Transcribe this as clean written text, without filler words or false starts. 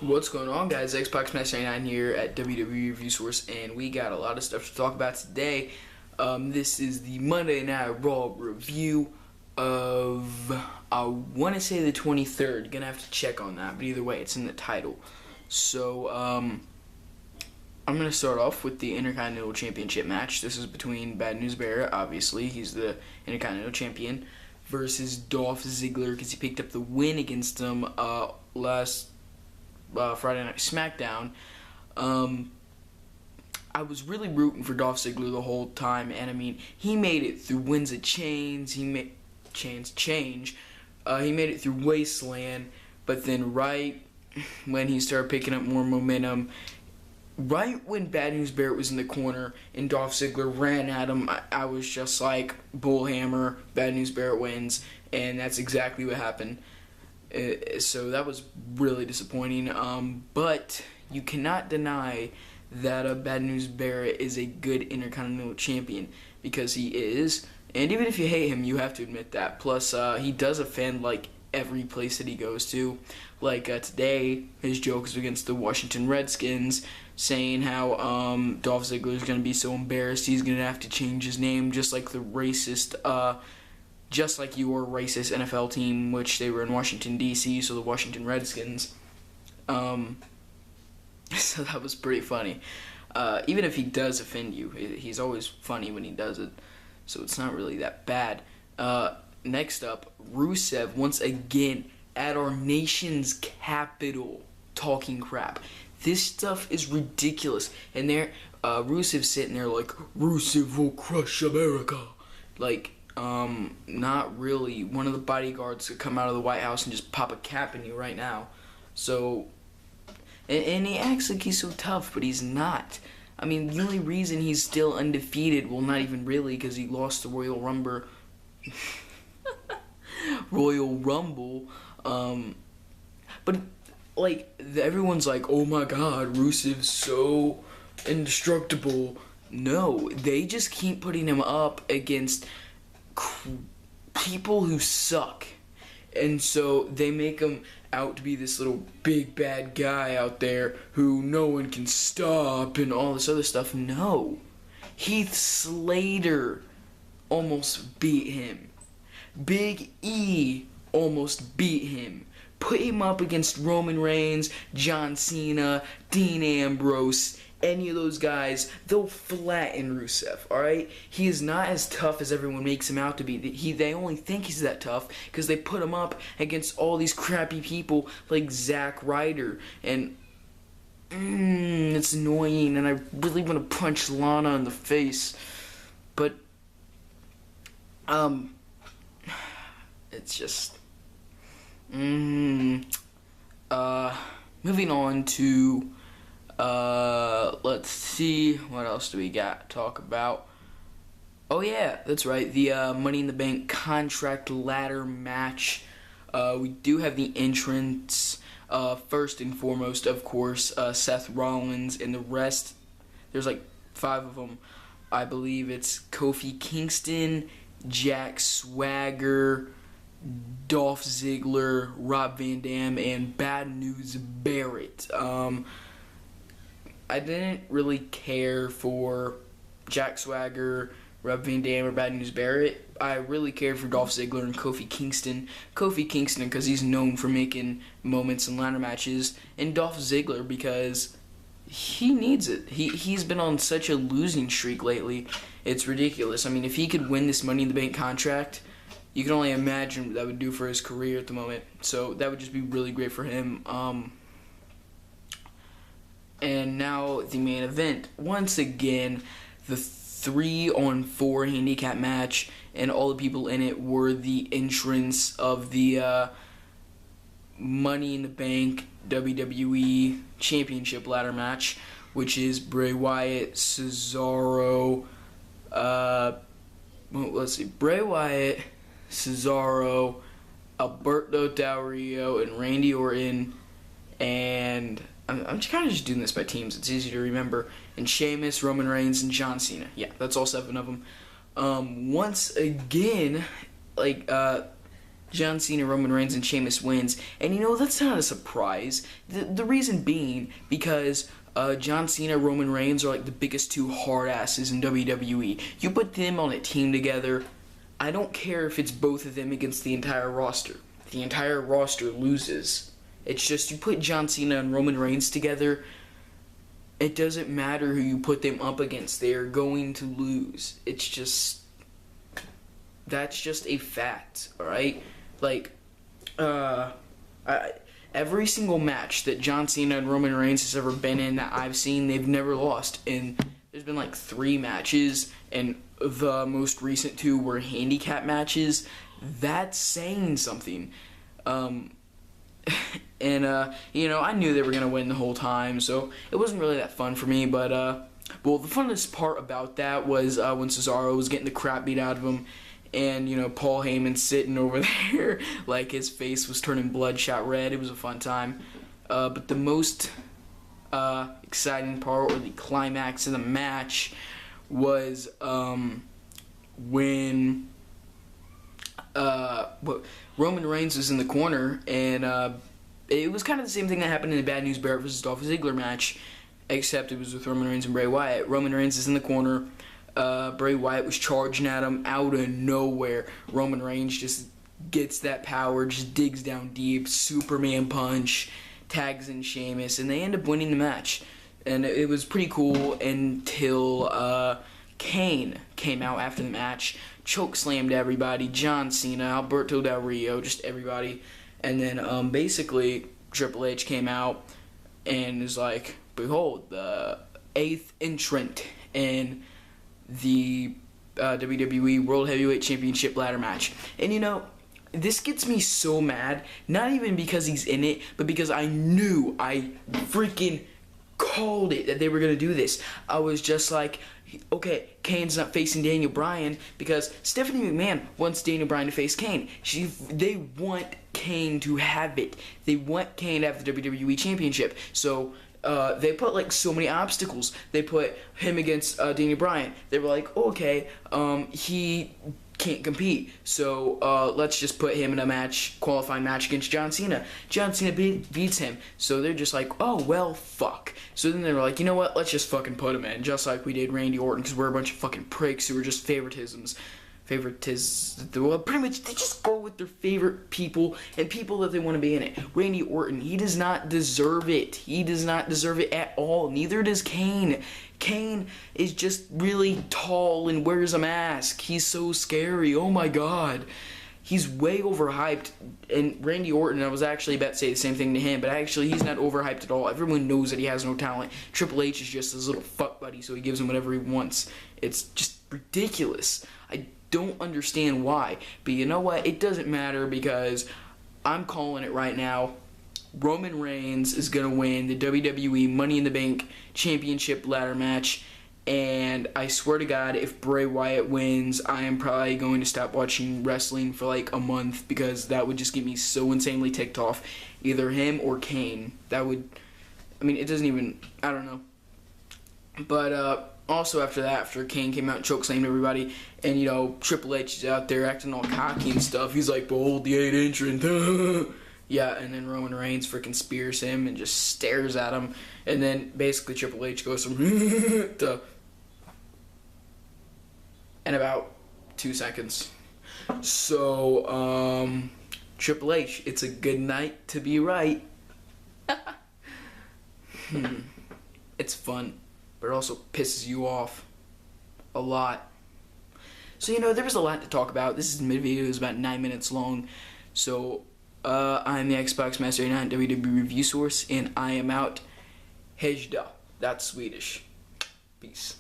What's going on, guys? Xbox Master 99 here at WWE Review Source, and we got a lot of stuff to talk about today. This is the Monday Night Raw review of, I want to say the 23rd. Gonna have to check on that, but either way, it's in the title. So, I'm gonna start off with the Intercontinental Championship match. This is between Bad News Barrett, obviously, he's the Intercontinental Champion, versus Dolph Ziggler, because he picked up the win against him last Friday Night SmackDown. I was really rooting for Dolph Ziggler the whole time, and I mean, he made it through Winds of Change. He made it through Wasteland, but then right when he started picking up more momentum, right when Bad News Barrett was in the corner and Dolph Ziggler ran at him, I was just like, Bullhammer, Bad News Barrett wins, and that's exactly what happened. So that was really disappointing, but you cannot deny that Bad News Barrett is a good Intercontinental Champion, because he is, and even if you hate him, you have to admit that. Plus, he does offend, like, every place that he goes to. Like, today, his joke is against the Washington Redskins, saying how Dolph Ziggler is going to be so embarrassed he's going to have to change his name, just like your racist NFL team, which they were in Washington, D.C., so the Washington Redskins. So that was pretty funny. Even if he does offend you, he's always funny when he does it, so it's not really that bad. Next up, Rusev, once again, at our nation's capital, talking crap. This stuff is ridiculous. And there, Rusev's sitting there like, Rusev will crush America. Like, not really. One of the bodyguards could come out of the White House and just pop a cap in you right now. So, and he acts like he's so tough, but he's not. I mean, the only reason he's still undefeated, well, not even really, because he lost the Royal Rumble. But, like, everyone's like, oh my god, Rusev's so indestructible. No, they just keep putting him up against people who suck, and so they make him out to be this little big bad guy out there who no one can stop and all this other stuff. No, Heath Slater almost beat him. Big E almost beat him. Put him up against Roman Reigns, John Cena, Dean Ambrose, any of those guys, they'll flatten Rusev, alright? He is not as tough as everyone makes him out to be. They only think he's that tough because they put him up against all these crappy people like Zack Ryder. And, it's annoying, and I really want to punch Lana in the face. But, it's just... moving on to... let's see, what else do we got to talk about? Oh yeah, that's right, the Money in the Bank contract ladder match. We do have the entrance. First and foremost, of course, Seth Rollins, and the rest, there's like 5 of them. I believe it's Kofi Kingston, Jack Swagger, Dolph Ziggler, Rob Van Dam, and Bad News Barrett. I didn't really care for Jack Swagger, Rob Van Dam, or Bad News Barrett. I really cared for Dolph Ziggler and Kofi Kingston. Kofi Kingston because he's known for making moments in ladder matches, and Dolph Ziggler because he needs it. He's been on such a losing streak lately. It's ridiculous. I mean, if he could win this Money in the Bank contract, you can only imagine what that would do for his career at the moment. So that would just be really great for him. And now the main event. Once again, the 3-on-4 handicap match, and all the people in it were the entrants of the Money in the Bank WWE Championship ladder match, which is Bray Wyatt, Cesaro, Bray Wyatt, Cesaro, Alberto Del Rio, and Randy Orton, and I'm kind of just doing this by teams. It's easy to remember. And Sheamus, Roman Reigns, and John Cena. Yeah, that's all 7 of them. Once again, like, John Cena, Roman Reigns, and Sheamus wins. And you know, that's not a surprise. The reason being because John Cena, Roman Reigns are like the biggest two hard asses in WWE. You put them on a team together, I don't care if it's both of them against the entire roster. The entire roster loses. It's just you put John Cena and Roman Reigns together, it doesn't matter who you put them up against. They are going to lose. It's just... That's just a fact, alright? Like, every single match that John Cena and Roman Reigns has ever been in that I've seen, they've never lost. And there's been like 3 matches, and the most recent 2 were handicap matches. That's saying something. And you know, I knew they were going to win the whole time, so it wasn't really that fun for me. But, well, the funnest part about that was when Cesaro was getting the crap beat out of him. And, you know, Paul Heyman sitting over there like his face was turning bloodshot red. It was a fun time. But the most exciting part, or the climax of the match, was when Roman Reigns was in the corner. And it was kind of the same thing that happened in the Bad News Barrett vs. Dolph Ziggler match, except it was with Roman Reigns and Bray Wyatt. Roman Reigns is in the corner. Bray Wyatt was charging at him out of nowhere. Roman Reigns just gets that power, just digs down deep, Superman punch, tags in Sheamus, and they end up winning the match. And it was pretty cool until Kane came out after the match, choke slammed everybody, John Cena, Alberto Del Rio, just everybody. And then basically Triple H came out and is like, behold, the 8th entrant in the WWE World Heavyweight Championship ladder match. And you know, this gets me so mad, not even because he's in it, but because I knew, I freaking called it that they were going to do this. I was just like, okay, Kane's not facing Daniel Bryan because Stephanie McMahon wants Daniel Bryan to face Kane. They want Kane to have it. They want Kane to have the WWE Championship. So they put like so many obstacles. They put him against Daniel Bryan. They were like, oh, okay, he can't compete, so let's just put him in a qualifying match against John Cena. John Cena beats him, so they're just like, oh, well, fuck. So then they were like, you know what, let's just fucking put him in, just like we did Randy Orton, because we're a bunch of fucking pricks who were just well, pretty much they just go with their favorite people and people that they want to be in it. Randy Orton, he does not deserve it. He does not deserve it at all. Neither does Kane. Kane is just really tall and wears a mask. He's so scary. Oh my god. He's way overhyped. And Randy Orton, I was actually about to say the same thing to him, but actually he's not overhyped at all. Everyone knows that he has no talent. Triple H is just his little fuck buddy, so he gives him whatever he wants. It's just ridiculous. I don't understand why, but you know what, it doesn't matter because I'm calling it right now. Roman Reigns is gonna win the WWE Money in the Bank Championship ladder match, and I swear to God, if Bray Wyatt wins, I am probably going to stop watching wrestling for like a month, because that would just get me so insanely ticked off. Either him or Kane. That would, I mean, it doesn't even, I don't know. But also after that, after Kane came out and chokeslammed everybody, and you know, Triple H is out there acting all cocky and stuff, he's like, behold the 8th entrant. Yeah, and then Roman Reigns freaking spears him and just stares at him, and then basically Triple H goes from to in about 2 seconds. So Triple H, it's a good night to be right. It's fun, but it also pisses you off a lot. So, you know, there was a lot to talk about. This is mid-video, it was about 9 minutes long. So, I'm the Xbox Master 89 WWE Review Source, and I am out. Hejda. That's Swedish. Peace.